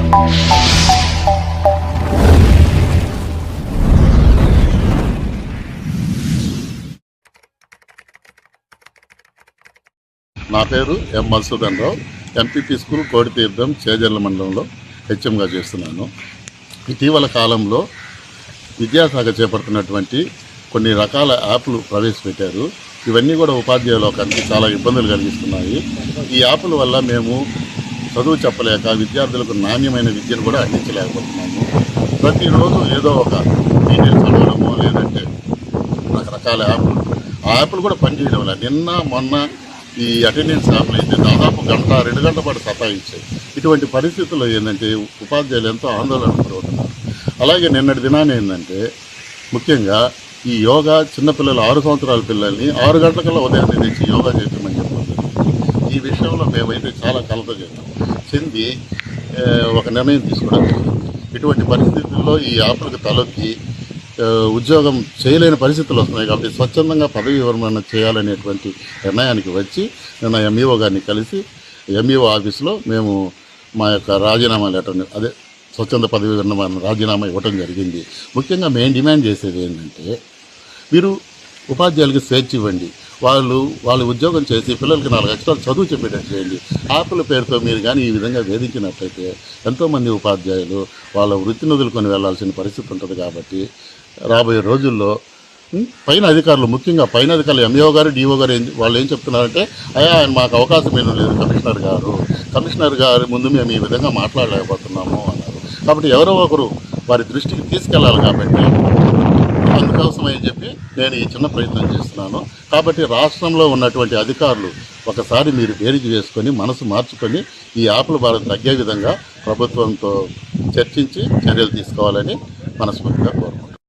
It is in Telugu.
నా పేరు ఎం మధుసూదన్ రావు. ఎంపీపీ స్కూల్ కోడితీర్థం చేజర్ల మండలంలో హెచ్ఎంగా చేస్తున్నాను. ఇటీవల కాలంలో విద్యాశాఖ చేపడుతున్నటువంటి కొన్ని రకాల యాప్లు ప్రవేశపెట్టారు. ఇవన్నీ కూడా ఉపాధ్యాయ లోకానికి చాలా ఇబ్బందులు కలిగిస్తున్నాయి. ఈ యాప్ల వల్ల మేము చదువు చెప్పలేక విద్యార్థులకు నాణ్యమైన విద్యను కూడా అందించలేకపోతున్నాము. ప్రతిరోజు ఏదో ఒక డీటెయిల్స్ అడగడమో లేదంటే రకరకాల యాప్లు, ఆ యాప్లు కూడా పనిచేయడం వల్ల నిన్న మొన్న ఈ అటెండెన్స్ యాప్లు అయితే దాదాపు గంట 2 గంటల పాటు సతాయించాయి. ఇటువంటి పరిస్థితుల్లో ఏంటంటే ఉపాధ్యాయులు ఎంతో ఆందోళన పడుతున్నారు. అలాగే నిన్నటి దినాన్ని ఏంటంటే ముఖ్యంగా ఈ యోగా చిన్నపిల్లలు 6 సంవత్సరాల పిల్లల్ని 6 గంటలకల్లా ఉదయాన్నే తెచ్చి యోగా చేయమని చెప్పారు. ఈ విషయంలో మేమైతే చాలా కలత చెంది ఒక నిర్ణయం తీసుకోవడం జరిగింది. ఇటువంటి పరిస్థితుల్లో ఈ యాప్లకు తలొక్కి ఉద్యోగం చేయలేని పరిస్థితులు వస్తున్నాయి కాబట్టి స్వచ్ఛందంగా పదవి విరమణ చేయాలనేటువంటి నిర్ణయానికి వచ్చి నిన్న ఎంఈఓ గారిని కలిసి ఎంఈఓ ఆఫీసులో మేము మా యొక్క రాజీనామా లెటర్ని స్వచ్ఛంద పదవి విరమణ రాజీనామా ఇవ్వడం జరిగింది. ముఖ్యంగా మేము డిమాండ్ చేసేది ఏంటంటే మీరు ఉపాధ్యాయులకి స్వేచ్ఛ ఇవ్వండి. వాళ్ళు ఉద్యోగం చేసి పిల్లలకి 4 అక్షరాలు చదువు చెప్పేటట్టు చేయండి. యాప్ల పేరుతో మీరు కానీ ఈ విధంగా వేధించినట్లయితే ఎంతోమంది ఉపాధ్యాయులు వాళ్ళ వృత్తిని వదులుకొని వెళ్లాల్సిన పరిస్థితి ఉంటుంది. కాబట్టి రాబోయే రోజుల్లో పైన అధికారులు, ముఖ్యంగా పైన అధికారులు ఎంఈఓ గారు, డిఓ గారు వాళ్ళు ఏం చెప్తున్నారంటే ఆయన మాకు అవకాశం ఏమీ లేదు, కమిషనర్ గారు ముందు మేము ఈ విధంగా మాట్లాడలేకపోతున్నాము అన్నారు. కాబట్టి ఎవరో ఒకరు వారి దృష్టికి తీసుకెళ్లాలి. కాబట్టి అందుకోసమని చెప్పి నేను ఈ చిన్న ప్రయత్నం చేస్తున్నాను. కాబట్టి రాష్ట్రంలో ఉన్నటువంటి అధికారులు ఒకసారి మీరు బేరీజు వేసుకొని మనసు మార్చుకొని ఈ యాప్ల భారం తగ్గే విధంగా ప్రభుత్వంతో చర్చించి చర్యలు తీసుకోవాలని మనస్ఫూర్తిగా కోరుకుంటున్నాను.